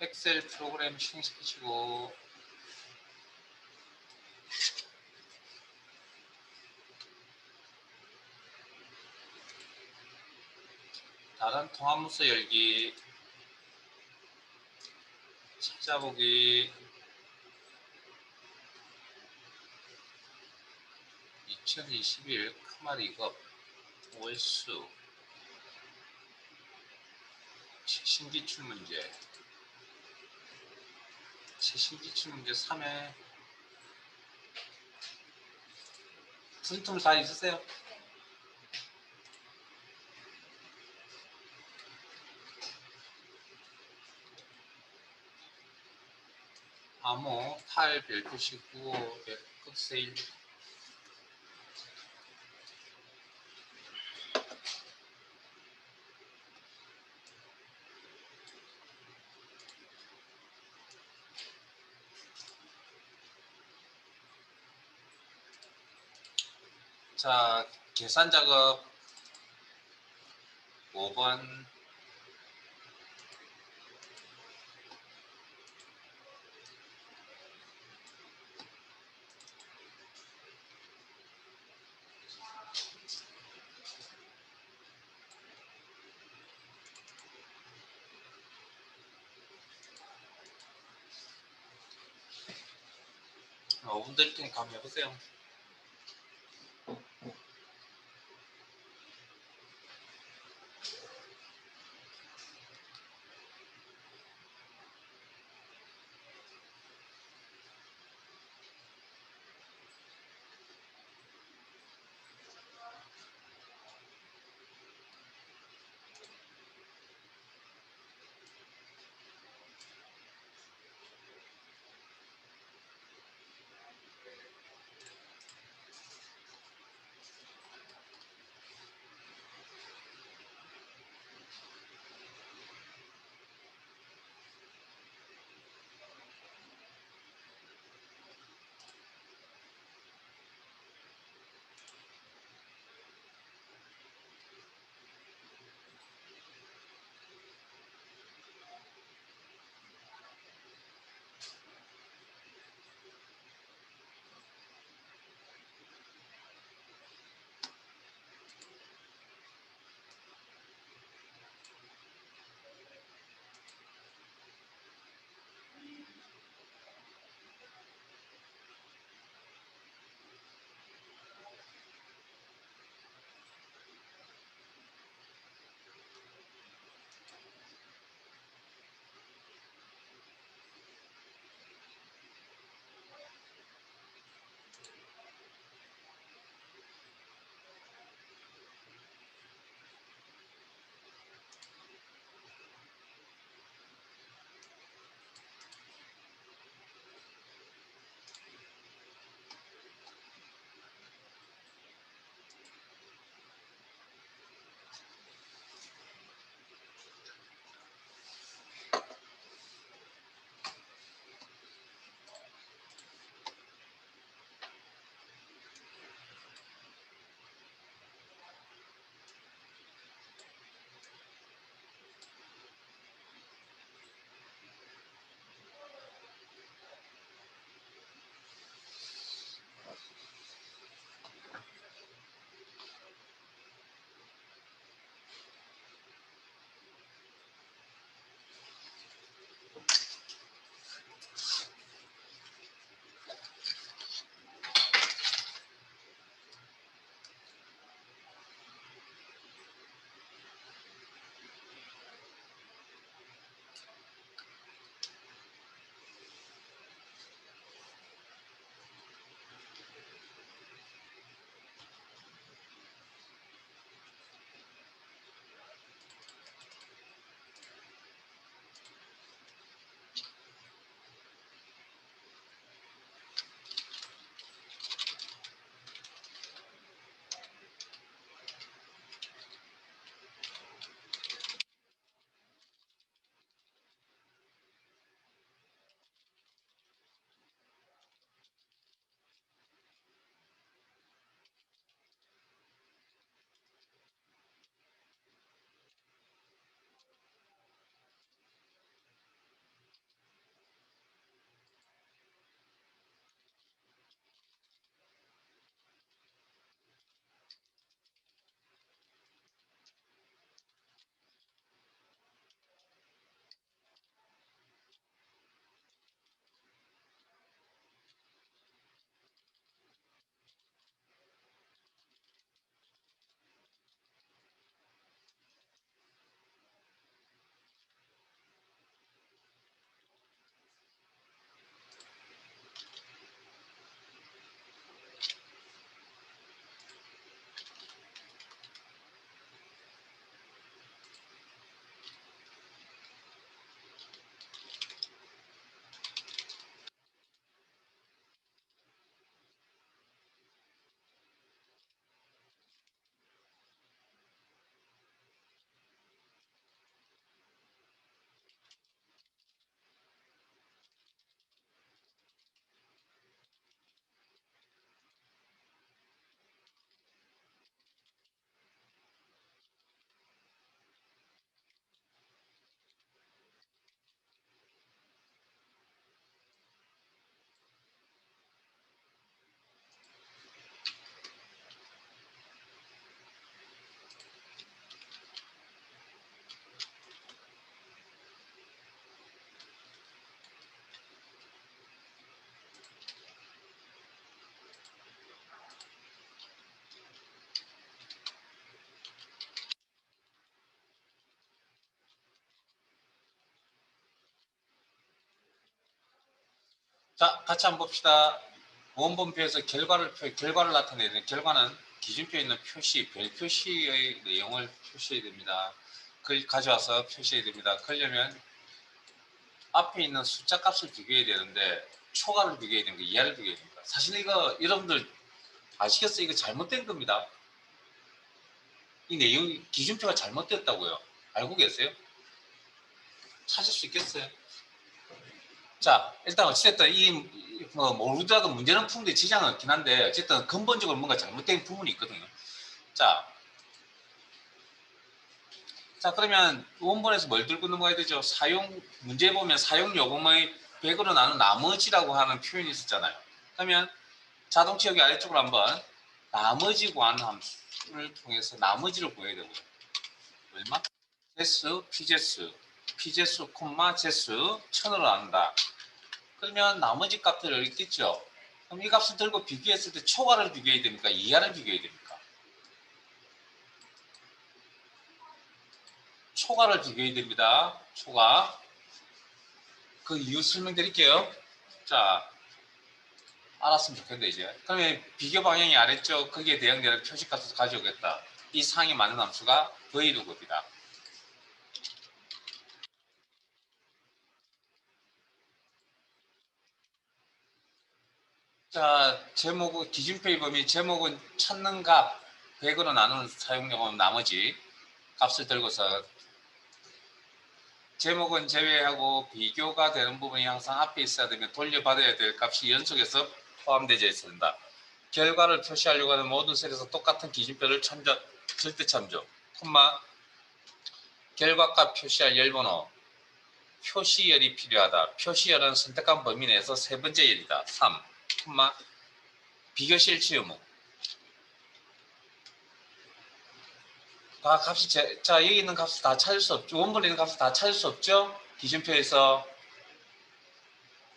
엑셀 프로그램 실행시키시고 다른 통합문서 열기, 찾아보기, 2021 카마리급 OS 최신 기출문제 3회 프린트물 다 있으세요? 암호 탈 별표시 95 백극세일 자, 계산 작업 5번 어, 5분 드릴 테니까 한번 해보세요. 자, 같이 한번 봅시다. 원본표에서 결과를 나타내야 되는 결과는 기준표에 있는 표시, 별 표시의 내용을 표시해야 됩니다. 그걸 가져와서 표시해야 됩니다. 그러려면 앞에 있는 숫자 값을 비교해야 되는데 초과를 비교해야 되는 거, 이하를 비교해야 됩니다. 사실 이거 여러분들 아시겠어요? 이거 잘못된 겁니다. 이 내용 기준표가 잘못됐다고요. 알고 계세요? 찾을 수 있겠어요? 자, 일단 어찌됐든 뭐 모르더라도 문제는 푸는데 지장은 없긴 한데 어쨌든 근본적으로 뭔가 잘못된 부분이 있거든요. 자, 그러면 원본에서 뭘 들고 넘어가야 되죠? 문제 보면 사용 요금의 100으로 나눈 나머지라고 하는 표현이 있었잖아요. 그러면 자동차 여기 아래쪽으로 한번 나머지 구하는 함수를 통해서 나머지를 구해야 되고요. 얼마? 제수, 피제수, 콤마, 제수, 1000으로 나눈다. 그러면 나머지 값들을 있겠죠. 그럼 이 값을 들고 비교했을 때 초과를 비교해야 됩니까? 이하를 비교해야 됩니까? 초과를 비교해야 됩니다. 초과. 그 이유 설명드릴게요. 자, 알았으면 좋겠는데 이제. 그러면 비교 방향이 아래쪽 거기에 대응되는 표시값을 가져오겠다. 이 상에 맞는 함수가 v루급이다. 자, 제목은 기준표의 범위 제목은 찾는 값 100으로 나누는 사용료금 나머지 값을 들고서 제목은 제외하고 비교가 되는 부분이 항상 앞에 있어야 되면 돌려받아야 될 값이 연속해서 포함되어 있어야 된다. 결과를 표시하려고 하는 모든 셀에서 똑같은 기준표를 절대 참조, 콤마 결과값 표시할 열번호, 표시열이 필요하다. 표시열은 선택한 범위 내에서 세 번째 열이다. 3, 콤마 비교 실시 의무. 값이 자 여기 있는 값을 다 찾을 수 없죠. 원본에 있는 값을 다 찾을 수 없죠. 기준표에서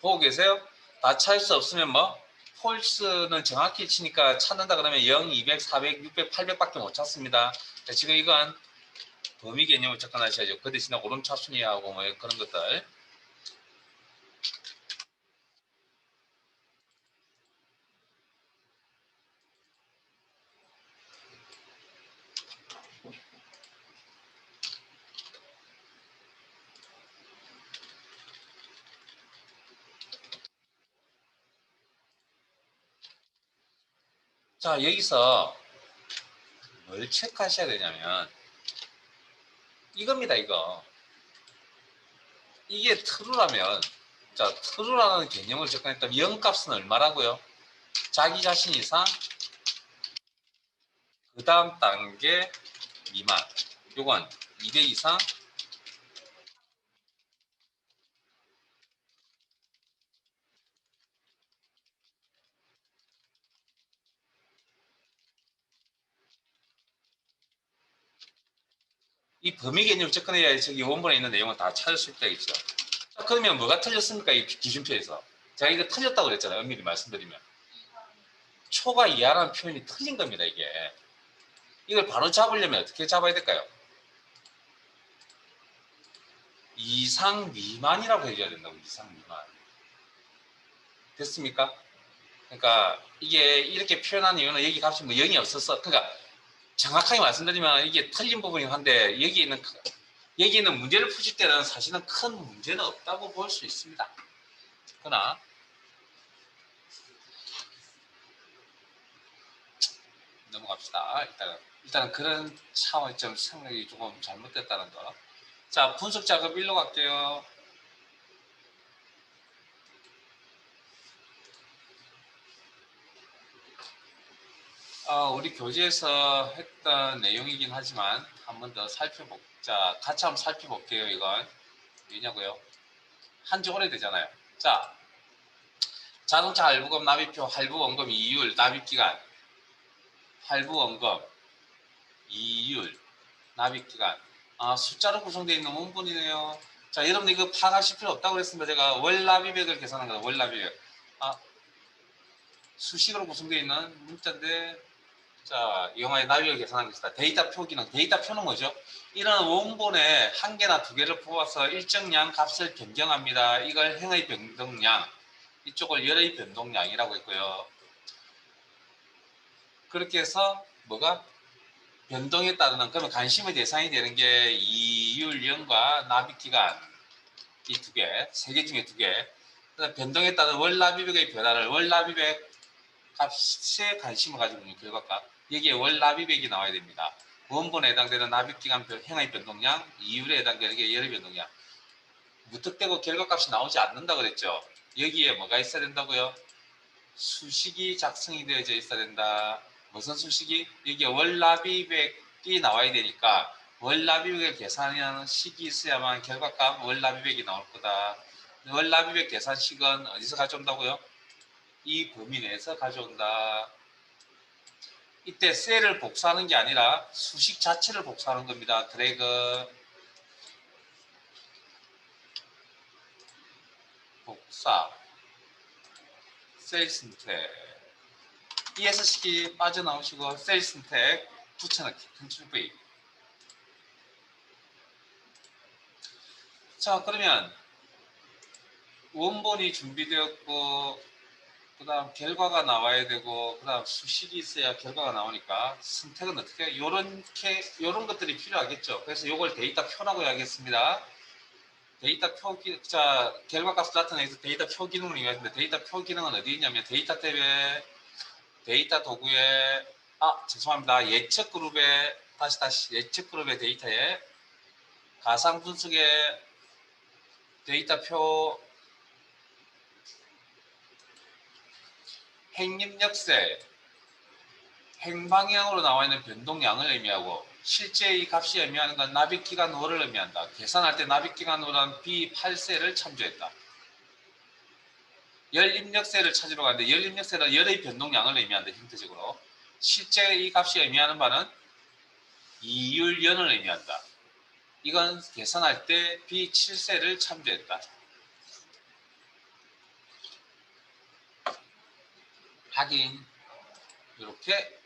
보고 계세요? 다 찾을 수 없으면 뭐 폴스는 정확히 치니까 찾는다 그러면 0, 200, 400, 600, 800밖에 못 찾습니다. 지금 이건 범위 개념을 접근하셔야죠. 그 대신에 오름차순위하고 뭐 그런 것들. 자, 여기서 뭘 체크하셔야 되냐면 이겁니다. 이거. 이게 true라면 자, true라는 개념을 접근했다면 0값은 얼마라고요? 자기 자신 이상 그 다음 단계 미만. 요건 200 이상 이 범위 개념을 접근해야 저기 원본에 있는 내용을 다 찾을 수 있다겠죠. 자, 그러면 뭐가 틀렸습니까? 이 기준표에서. 제가 이거 틀렸다고 그랬잖아요. 엄밀히 말씀드리면. 초과 이하라는 표현이 틀린 겁니다. 이게. 이걸 바로 잡으려면 어떻게 잡아야 될까요? 이상 미만이라고 해줘야 된다고. 이상 미만. 됐습니까? 그러니까 이게 이렇게 표현한 이유는 여기 값이 뭐 0이 없었어. 그러니까 정확하게 말씀드리면 이게 틀린 부분이긴 한데 여기 있는 문제를 푸실 때는 사실은 큰 문제는 없다고 볼 수 있습니다. 그러나 넘어갑시다. 일단은 그런 차원점 생각이 조금 잘못됐다는 거. 자, 분석 작업 1로 갈게요. 우리 교재에서 했던 내용이긴 하지만 한 번 더 살펴보자. 같이 한번 살펴볼게요. 이건 왜냐고요? 한지 오래되잖아요. 자, 자동차 할부금 납입표, 할부원금 이율, 납입기간, 할부원금 이율, 납입기간. 숫자로 구성되어 있는 원본이네요. 자, 여러분들 이거 파악하실 필요 없다고 그랬습니다. 제가 월납입액을 계산한 거다. 월납입액. 수식으로 구성되어 있는 문자인데 자, 영화의 납입액을 계산한 것이다. 데이터 기능. 데이터 표는 뭐죠? 이런 원본에 한 개나 두 개를 뽑아서 일정량 값을 변경합니다. 이걸 행의 변동량. 이쪽을 열의 변동량이라고 했고요. 그렇게 해서 뭐가 변동에 따르는 그러면 관심의 대상이 되는 게 이율령과 납입기간 이 두 개, 세 개 중에 두 개. 변동에 따른 월납입액의 변화를 월납입액 값에 관심을 가지고 있는 결과값. 여기에 월납입액이 나와야 됩니다. 원본에 해당되는 납입기간 행의 변동량, 이율에 해당되는 게 열의 변동량. 무턱대고 결과값이 나오지 않는다 그랬죠. 여기에 뭐가 있어야 된다고요? 수식이 작성이 되어져 있어야 된다. 무슨 수식이? 여기에 월납입액이 나와야 되니까 월납입액을 계산하는 식이 있어야만 결과값 월납입액이 나올 거다. 월납입액 계산식은 어디서 가져온다고요? 이 범위 내에서 가져온다. 이때 셀을 복사하는 게 아니라 수식 자체를 복사하는 겁니다. 드래그 복사 셀 선택 ES식이 빠져나오시고 셀 선택 붙여넣기 컨트롤 V. 자, 그러면 원본이 준비되었고 그 다음 결과가 나와야 되고 그 다음 수식이 있어야 결과가 나오니까 선택은 어떻게 해요? 요런 것들이 필요하겠죠. 그래서 요걸 데이터 표라고 하겠습니다. 데이터 표, 자, 결과값을 나타내기 위해서 데이터 표 기능을 이용했는데 데이터 표 기능은 어디 있냐면 데이터 탭에 데이터 도구에 죄송합니다. 예측 그룹에 다시 예측 그룹의 데이터에 가상 분석의 데이터 표 행입력세 행방향으로 나와 있는 변동량을 의미하고 실제 이 값이 의미하는 건 납입기간 월을 의미한다. 계산할 때 납입기간 월은 B8세를 참조했다. 열입력세를 찾으러 가는데 열입력세는 열의 변동량을 의미한다. 힌트적으로. 실제 이 값이 의미하는 바는 이율연을 의미한다. 이건 계산할 때 B7세를 참조했다. 확인. 이렇게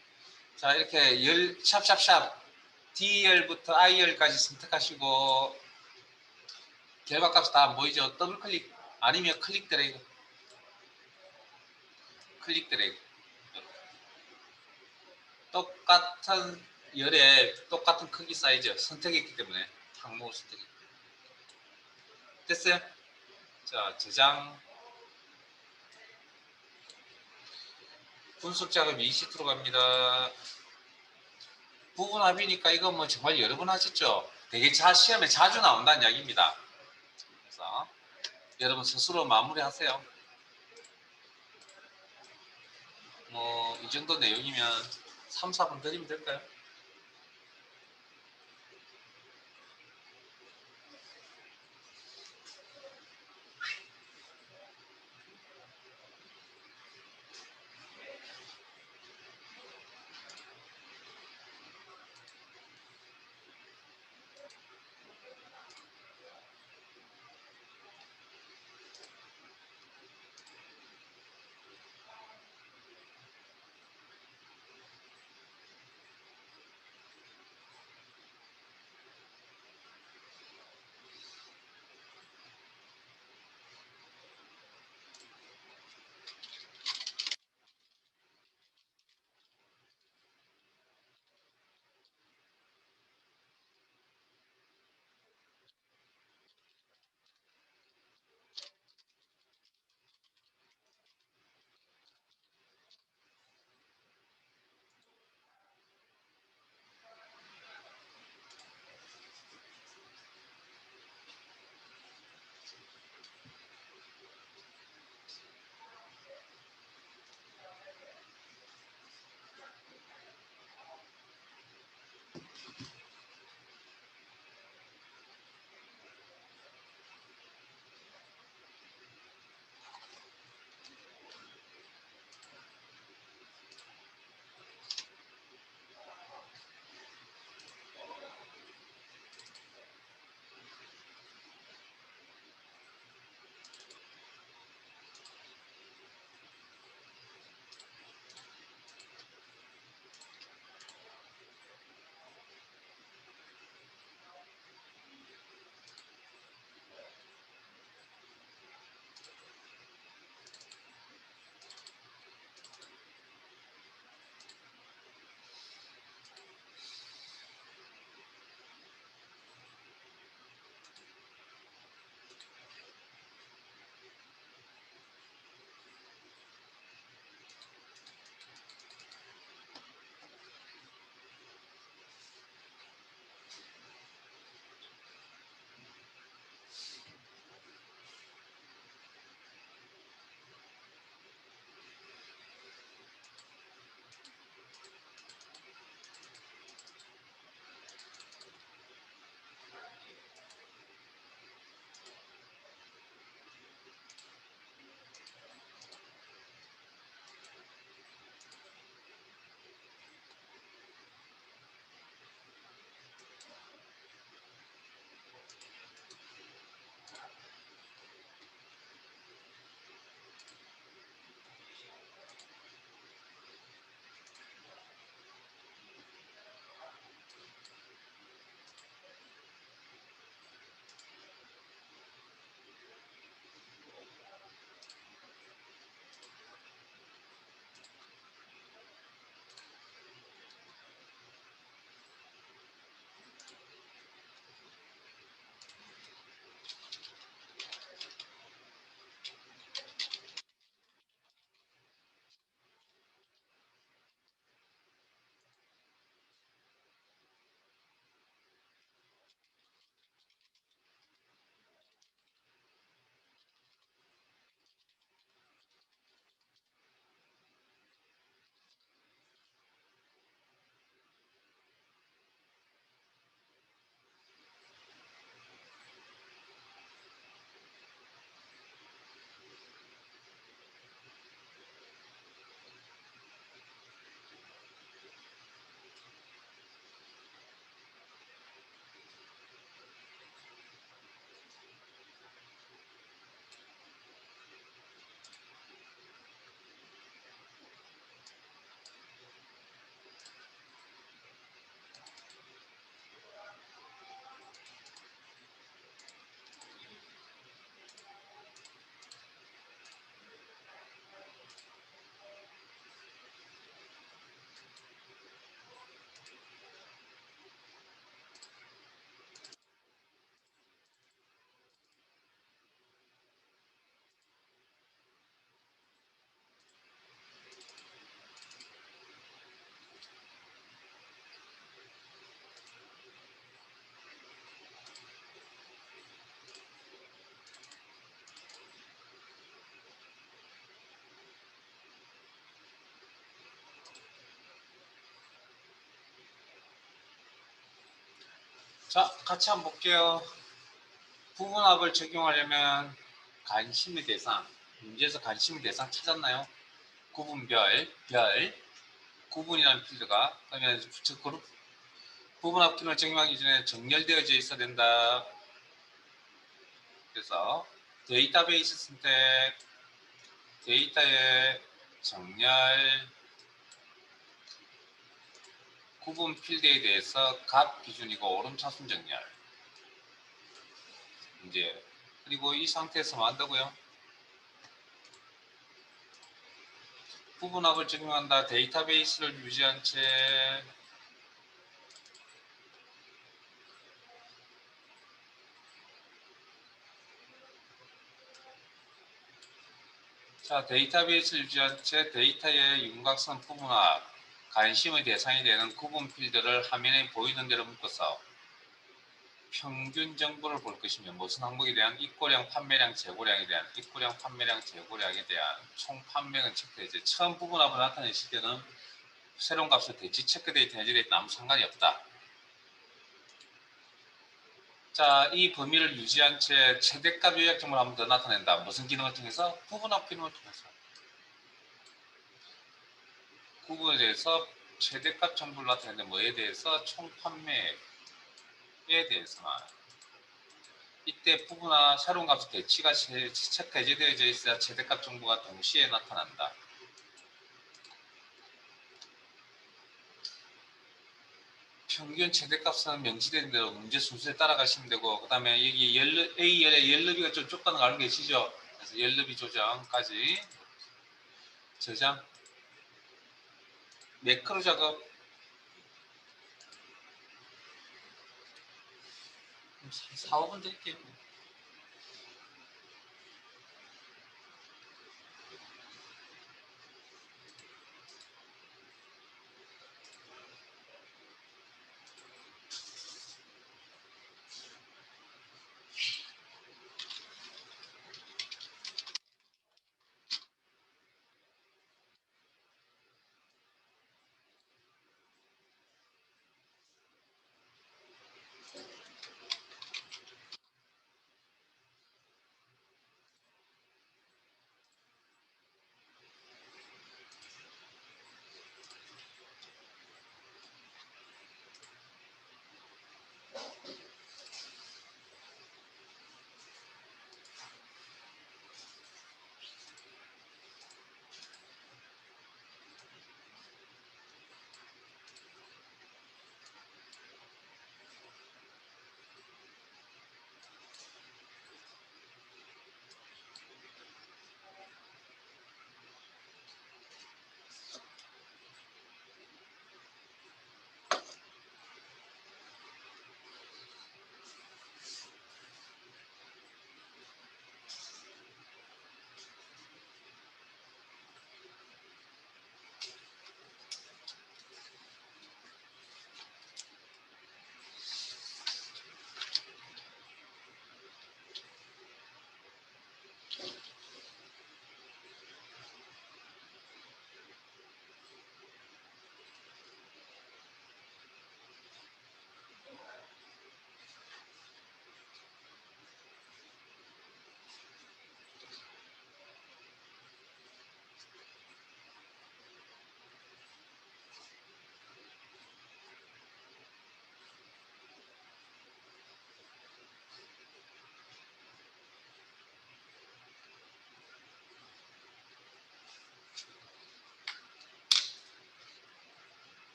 자 이렇게 열 샵샵샵 D열부터 I열까지 선택하시고 결과값이 다 안 보이죠? 더블 클릭 아니면 클릭 드래그 클릭 드래그 똑같은 열에 똑같은 크기 사이즈 선택했기 때문에 항목을 선택했기 됐어요? 자 저장 분석 작업 EC2로 갑니다. 부분합이니까 이거 뭐 정말 여러 번 하셨죠? 되게 시험에 자주 나온다는 이야기입니다. 그래서 여러분 스스로 마무리하세요. 뭐 이 정도 내용이면 3, 4분 드리면 될까요? 자, 같이 한번 볼게요. 부분합을 적용하려면 관심의 대상, 문제에서 관심의 대상 찾았나요? 구분별, 구분이라는 필드가, 그러면 그룹 부분합 기능을 적용하기 전에 정렬되어져 있어야 된다. 그래서 데이터베이스 선택, 데이터의 정렬, 구분 필드에 대해서 값 기준이고 오름차순 정렬. 이제 그리고 이 상태에서 뭐 한다고요? 부분합을 적용한다. 데이터베이스를 유지한 채 자, 데이터베이스를 유지한 채 데이터의 윤곽선 부분합, 관심의 대상이 되는 구분 필드를 화면에 보이는 대로 묶어서 평균 정보를 볼 것이며 무슨 항목에 대한 입고량, 판매량, 재고량에 대한 입고량, 판매량, 재고량에 대한 총 판매는 체크되지. 처음 부분합을 나타내실 때는 새로운 값을 대치 체크데이터 해제데이터 아무 상관이 없다. 자, 이 범위를 유지한 채 최대값 요약점을 한 번 더 나타낸다. 무슨 기능을 통해서? 부분합 기능을 통해서. 구분에 대해서 최대값 정보를 나타내는데 뭐에 대해서? 총 판매에 대해서만. 이때 부분화 새로운 값의 대치가 체크 해제되어져 있어야 최대값 정보가 동시에 나타난다. 평균 최대값은 명시된 대로 문제 순서에 따라가시면 되고, 그 다음에 여기 A열의 연립이가 좀 좁다는 거 알고 계시죠? 그래서 연립이 조정까지 저장, 매크로 작업 4, 5분 드릴게요.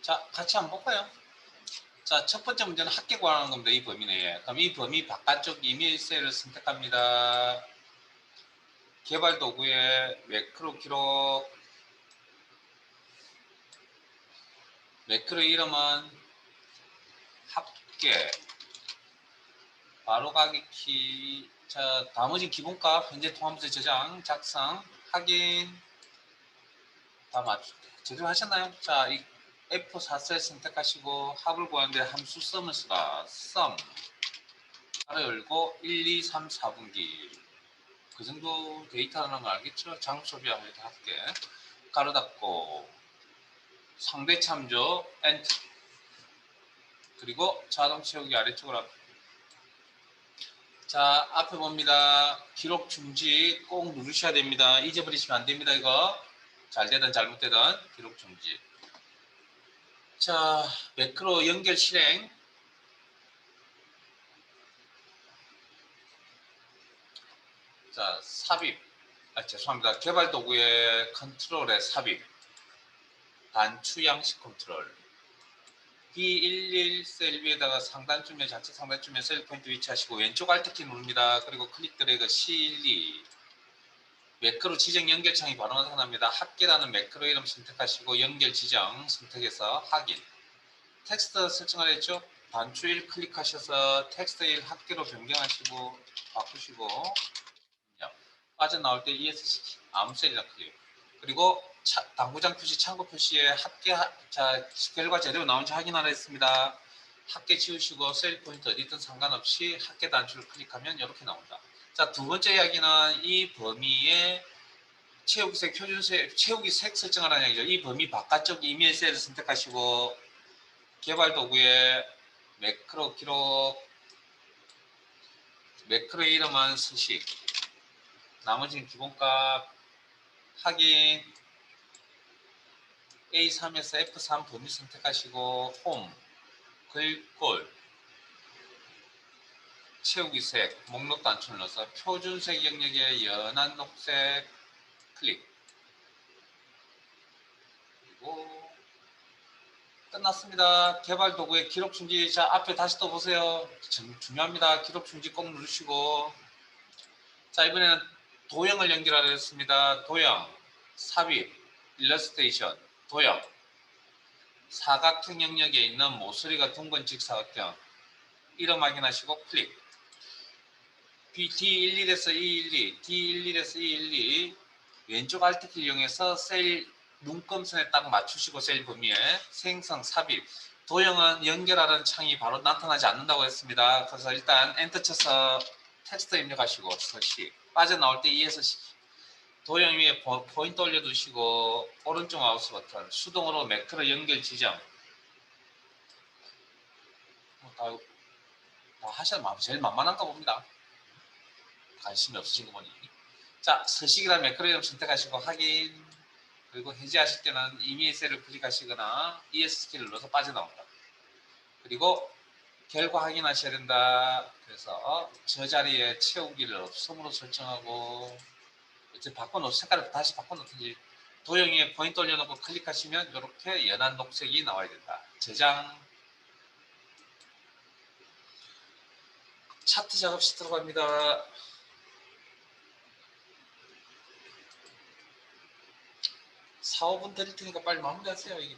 자, 같이 한번 볼까요? 자, 첫 번째 문제는 합계 구하는 겁니다. 이 범위 내에. 그럼 이 범위 바깥쪽 이메일 셀을 선택합니다. 개발 도구에 매크로 기록, 매크로 이름은 합계, 바로가기 키. 자, 나머지 기본값, 현재 통함수 저장, 작성, 확인. 다 제대로 하셨나요? 자, 이 F4셀 선택하시고 합을 구하는데 함수 썸을 쓰라. 썸. 가로 열고 1, 2, 3, 4분기. 그 정도 데이터라는 거 알겠죠? 장소비하고 이렇게 할게. 가로 닫고 상대 참조 엔트. 그리고 자동 채우기 아래쪽으로. 자, 앞에 봅니다. 기록 중지 꼭 누르셔야 됩니다. 잊어버리시면 안 됩니다. 이거 잘 되든 잘못되든 기록 중지. 자, 매크로 연결 실행. 자, 삽입. 죄송합니다. 개발 도구의 컨트롤에 삽입. 단추 양식 컨트롤. B11 셀 위에다가 상단쯤에 좌측 상단쯤에 셀 포인트 위치하시고 왼쪽 Alt키 누릅니다. 그리고 클릭 드래그 C12. 매크로 지정 연결창이 바로 나타납니다. 합계라는 매크로 이름 선택하시고 연결 지정 선택해서 확인. 텍스트 설정을 했죠. 단추 1 클릭하셔서 텍스트 1 합계로 변경하시고 바꾸시고 빠져나올 때 ESC 아무 셀이나 클릭. 그리고 당구장 표시 창구 표시에 합계 자 결과 제대로 나온지 확인하라 했습니다. 합계 지우시고 셀 포인트 어디 있든 상관없이 합계 단추를 클릭하면 이렇게 나온다. 자, 두 번째 이야기는 이 범위에 채우기색 표준색 채우기색 설정하라는 얘기죠. 이 범위 바깥쪽 이메일 셀을 선택하시고 개발 도구에 매크로 기록, 매크로 이름은 서식, 나머지는 기본값 확인. A3에서 F3 범위 선택하시고 홈, 글꼴, 채우기색, 목록 단추를 넣어서 표준색 영역에 연한 녹색 클릭. 그리고 끝났습니다. 개발 도구의 기록 중지. 자, 앞에 다시 또 보세요. 중요합니다. 기록 중지 꼭 누르시고. 자, 이번에는 도형을 연결하려 했습니다. 도형, 삽입, 일러스트레이션, 도형. 사각형 영역에 있는 모서리가 둥근 직사각형. 이름 확인하시고 클릭. D11에서 E12, D11에서 E12 왼쪽 Alt키를 이용해서 셀 눈금선에 딱 맞추시고 셀 범위에 생성, 삽입. 도형은 연결하는 창이 바로 나타나지 않는다고 했습니다. 그래서 일단 엔터 쳐서 텍스트 입력하시고 서식. 빠져나올 때 E에서 도형 위에 포인트 올려두시고 오른쪽 마우스 버튼 수동으로 매크로 연결 지정. 다 하셔도 제일 만만한가 봅니다. 관심이 없으신 거 보니. 자, 서식이란 매크로 이름 선택하시고 확인. 그리고 해제하실 때는 이메일 셀을 클릭하시거나 ESK를 눌러서 빠져나온다. 그리고 결과 확인하셔야 된다. 그래서 저 자리에 채우기를 없음으로 설정하고 이제 색깔을 다시 바꿔놓든지 도형에 포인트 올려놓고 클릭하시면 이렇게 연한 녹색이 나와야 된다. 저장. 차트 작업 시 들어갑니다. 4, 5분 드릴 테니까 빨리 마무리하세요. 이게.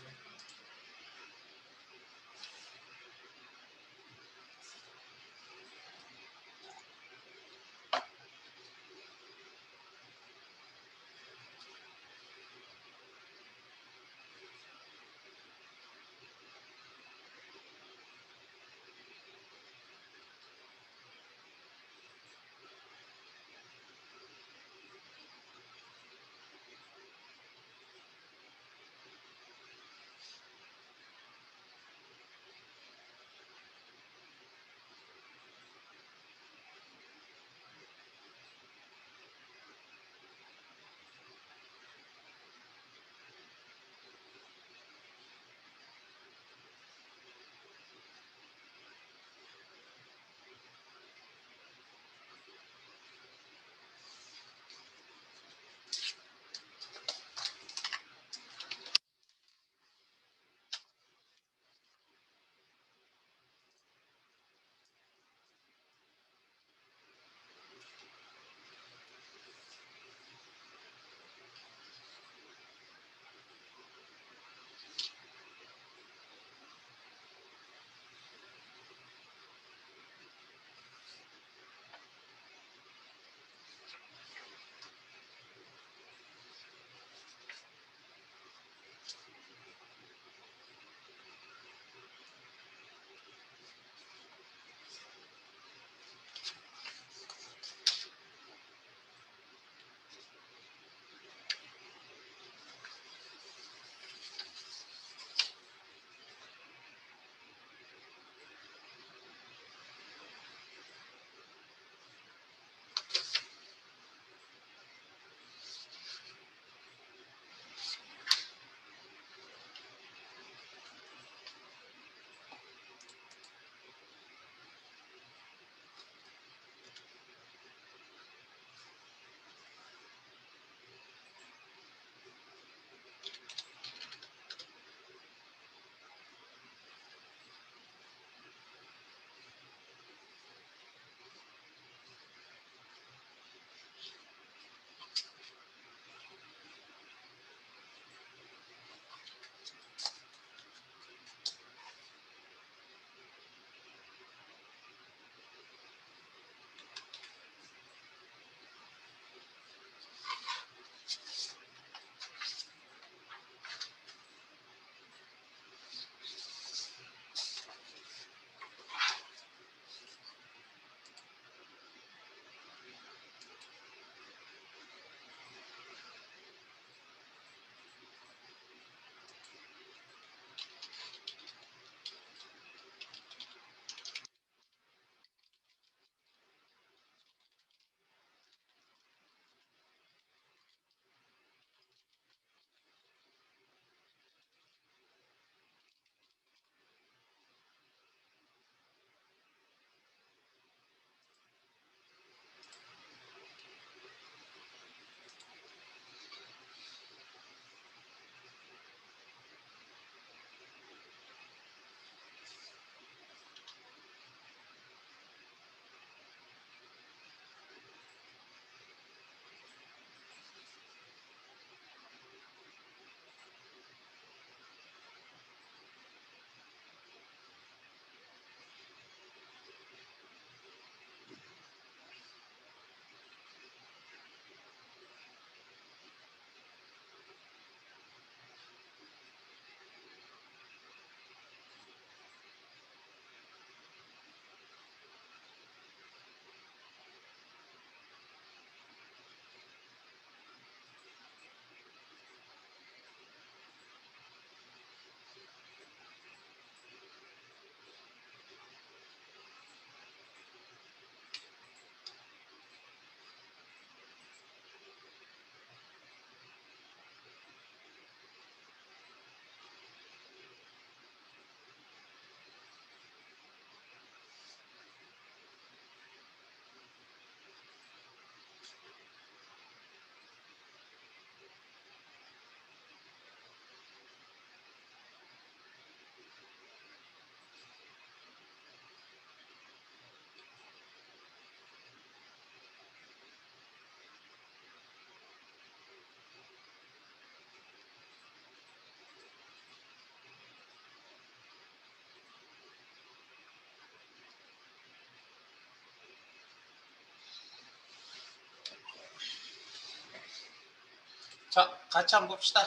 자, 같이 한번 봅시다.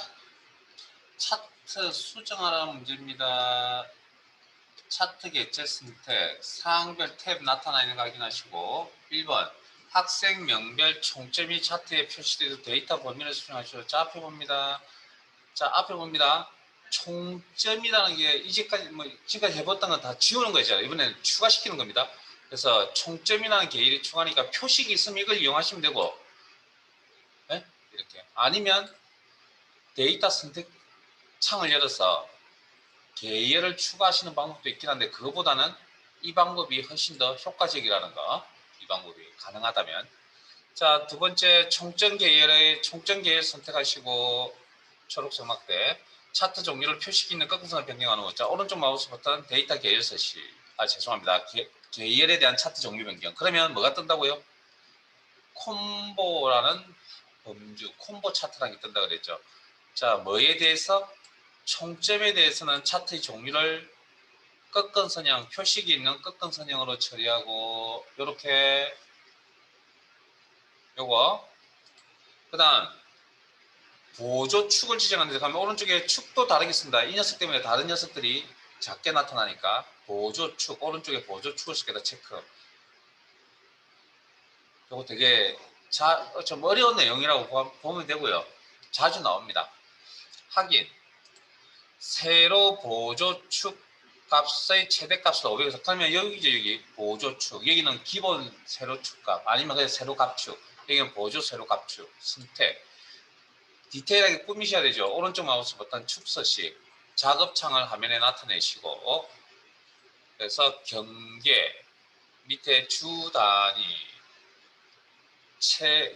차트 수정하라는 문제입니다. 차트 개체 선택, 사항별 탭 나타나 있는 거 확인하시고 1번 학생 명별 총점이 차트에 표시되는 데이터 범위를 수정하시고 자 앞에 봅니다. 자 앞에 봅니다. 총점이라는 게 이제까지 지금까지 해봤던 건 다 지우는 거죠. 이번에는 추가시키는 겁니다. 그래서 총점이라는 계열이 추가하니까 표식이 있으면 이걸 이용하시면 되고 네? 이렇게 아니면 데이터 선택 창을 열어서 계열을 추가하시는 방법도 있긴 한데 그거보다는 이 방법이 훨씬 더 효과적이라는 거. 이 방법이 가능하다면. 자, 두 번째 총점 계열 선택하시고 초록색 막대 차트 종류를 표식 있는 꺾은선을 변경하는 거. 자, 오른쪽 마우스 버튼 데이터 계열 서식. 죄송합니다. 계열에 대한 차트 종류 변경. 그러면 뭐가 뜬다고요? 콤보라는 범주, 콤보 차트라는 게 뜬다 그랬죠. 자, 뭐에 대해서? 총점에 대해서는 차트의 종류를 꺾은 선형, 표식이 있는 꺾은 선형으로 처리하고 요렇게 요거 그 다음 보조축을 지정하는데 가면 오른쪽에 축도 다르겠습니다. 이 녀석 때문에 다른 녀석들이 작게 나타나니까 보조축, 오른쪽에 보조축을 쓰게다 체크. 요거 되게 좀 어려운 내용이라고 보면 되고요. 자주 나옵니다. 확인. 세로 보조축 값의 최대값을 500에서 그러면 여기죠. 여기 보조축. 여기는 기본 세로축값 아니면 그냥 세로값축. 여기는 보조 세로값축. 선택. 디테일하게 꾸미셔야 되죠. 오른쪽 마우스 버튼 축서식. 작업창을 화면에 나타내시고 그래서 경계 밑에 주 단위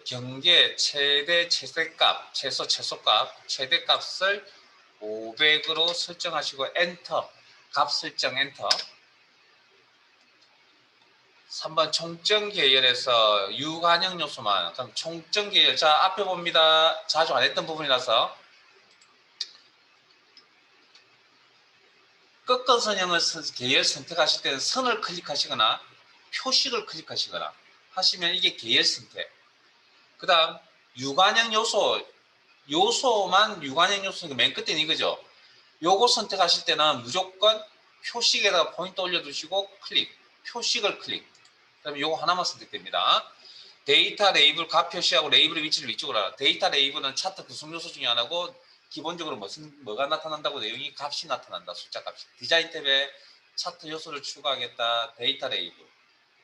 경계 최대 최대값 최소값 최대값을 500으로 설정하시고 엔터 값 설정 엔터 3번 총점 계열에서 유관형 요소만 그럼 총점 계열 자 앞에 봅니다. 자주 안 했던 부분이라서 꺾은 선형을 계열 선택하실 때는 선을 클릭하시거나 표식을 클릭하시거나 하시면 이게 계열 선택 그 다음 유관형 요소만 유관형 요소 맨 끝에는 이거죠. 요거 선택하실 때는 무조건 표식에다가 포인트 올려두시고 클릭 표식을 클릭 그러면 요거 하나만 선택됩니다. 데이터 레이블 값 표시하고 레이블의 위치를 위쪽으로 하라. 데이터 레이블은 차트 구성 요소 중에 하나고 기본적으로 뭐가 나타난다고 내용이 값이 나타난다. 숫자 값이. 디자인 탭에 차트 요소를 추가하겠다. 데이터 레이블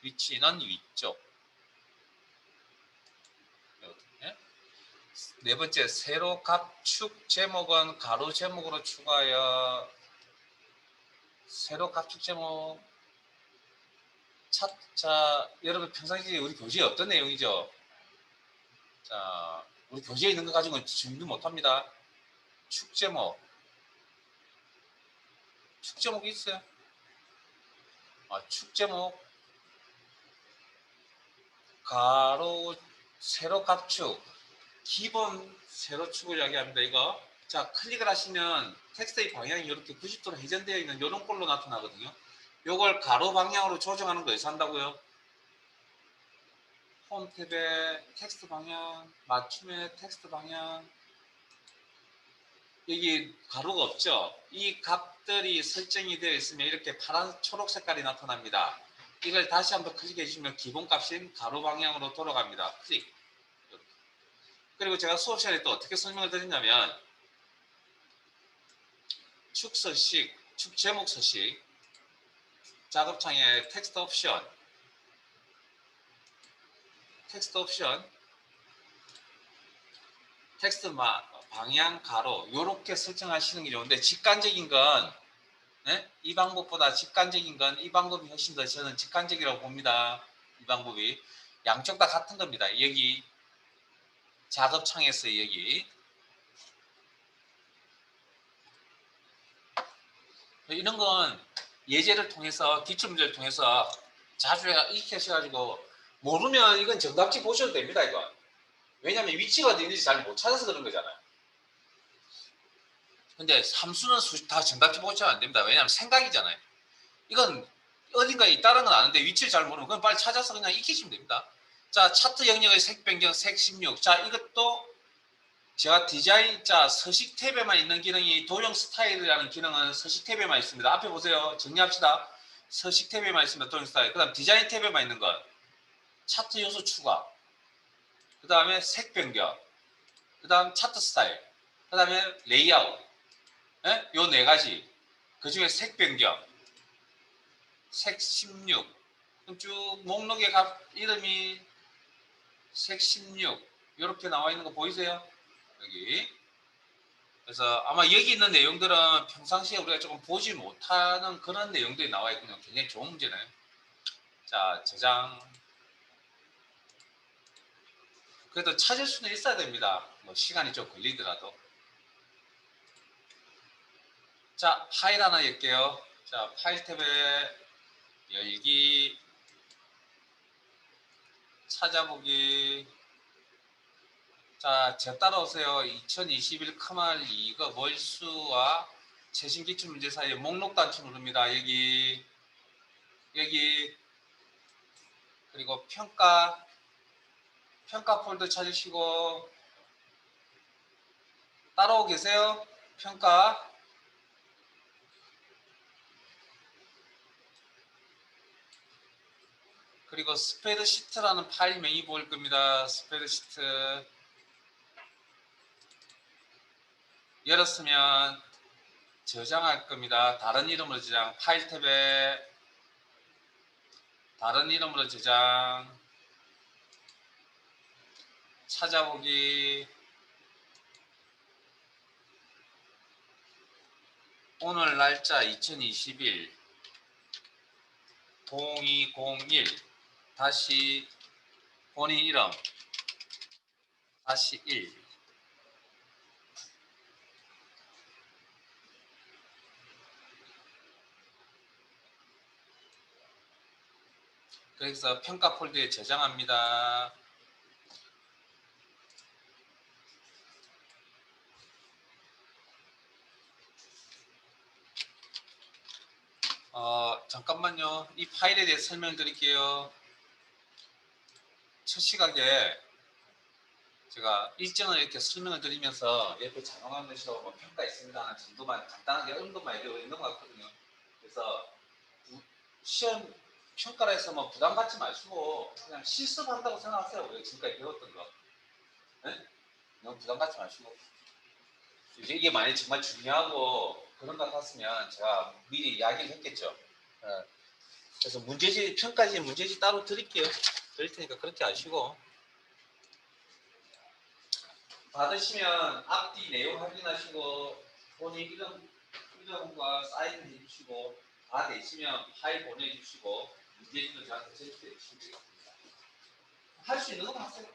위치는 위쪽. 네 번째 세로 값축 제목은 가로 제목으로 추가하여 세로 값축 제목 자 여러분 평상시에 우리 교재에 없던 내용이죠. 자 우리 교재에 있는 거 가지고는 준비 못합니다. 축 제목이 있어요. 축 제목 가로 세로 값축 기본 세로축을 이야기합니다. 이거 자 클릭을 하시면 텍스트의 방향이 이렇게 90도로 회전되어 있는 이런 꼴로 나타나거든요. 이걸 가로 방향으로 조정하는 거에서 한다고요. 홈 탭에 텍스트 방향, 맞춤의 텍스트 방향 여기 가로가 없죠. 이 값들이 설정이 되어 있으면 이렇게 파란 초록 색깔이 나타납니다. 이걸 다시 한번 클릭해 주시면 기본값인 가로 방향으로 돌아갑니다. 클릭. 그리고 제가 수업 시간에 또 어떻게 설명을 드렸냐면 축 서식, 축 제목 서식 작업창에 텍스트 옵션 텍스트 방향 가로 이렇게 설정하시는 게 좋은데 직관적인 건 네? 이 방법보다 직관적인 건 이 방법이 훨씬 더 저는 직관적이라고 봅니다. 이 방법이 양쪽 다 같은 겁니다. 여기 작업창에서 여기 이런 건 예제를 통해서 기출문제를 통해서 자주 익혀셔가지고 모르면 이건 정답지 보셔도 됩니다. 이건 왜냐하면 위치가 어디 있는지 잘 못 찾아서 그런 거잖아요. 근데 함수는 다 정답지 보셔도 안 됩니다. 왜냐하면 생각이잖아요. 이건 어딘가에 있다는 건 아는데 위치를 잘 모르면 그건 빨리 찾아서 그냥 익히시면 됩니다. 자 차트 영역의 색 변경 색 16. 자 이것도 제가 디자인, 자, 서식 탭에만 있는 기능이 도형 스타일이라는 기능은 서식 탭에만 있습니다. 앞에 보세요. 정리합시다. 서식 탭에만 있습니다. 도형 스타일. 그 다음 디자인 탭에만 있는 것. 차트 요소 추가. 그 다음에 색 변경. 그 다음 차트 스타일. 그 다음에 레이아웃. 예? 요 네 가지. 그 중에 색 변경. 색 16. 쭉 목록의 값 이름이 색 16. 이렇게 나와 있는 거 보이세요? 여기. 그래서 아마 여기 있는 내용들은 평상시에 우리가 조금 보지 못하는 그런 내용들이 나와 있군요. 굉장히 좋은 문제네. 자, 저장. 그래도 찾을 수는 있어야 됩니다. 뭐 시간이 좀 걸리더라도. 자, 파일 하나 열게요. 자, 파일 탭에 열기, 찾아보기. 자, 제 따라오세요. 2021 카말 2가 월수와 최신 기출 문제 사이에 목록 단추 누릅니다. 여기, 여기, 그리고 평가 폴더 찾으시고, 따라오고 계세요? 평가. 그리고 스프레드시트라는 파일 명이 보일 겁니다. 스프레드시트. 열었으면 저장할 겁니다. 다른 이름으로 저장. 파일 탭에 다른 이름으로 저장. 찾아보기. 오늘 날짜 2021 0201 다시 본인 이름 다시 1. 그래서 평가 폴더에 저장합니다. 잠깐만요. 이 파일에 대해 설명드릴게요. 첫 시각에 제가 일정을 이렇게 설명을 드리면서 옆에 자동화 것이라고 뭐 평가 있습니다 하는 정도만 간단하게 언급만 해도 있는 것 같거든요. 그래서 시험 평가를 해서 뭐 부담 갖지 마시고 그냥 실습한다고 생각하세요. 우리가 지금까지 배웠던 거. 네? 너무 부담 갖지 마시고. 이게 만약에 정말 중요하고 그런 것 같았으면 제가 미리 이야기를 했겠죠. 그래서 문제지, 평가지 문제지 따로 드릴게요. 드릴 테니까 그렇게 아시고. 받으시면 앞뒤 내용 확인하시고 본인 이름과 사인을 해주시고 다 되시면 파일 보내주시고 문제지도 저한테 제출해 주시면 되겠습니다. 할 수 있는 건 하세요.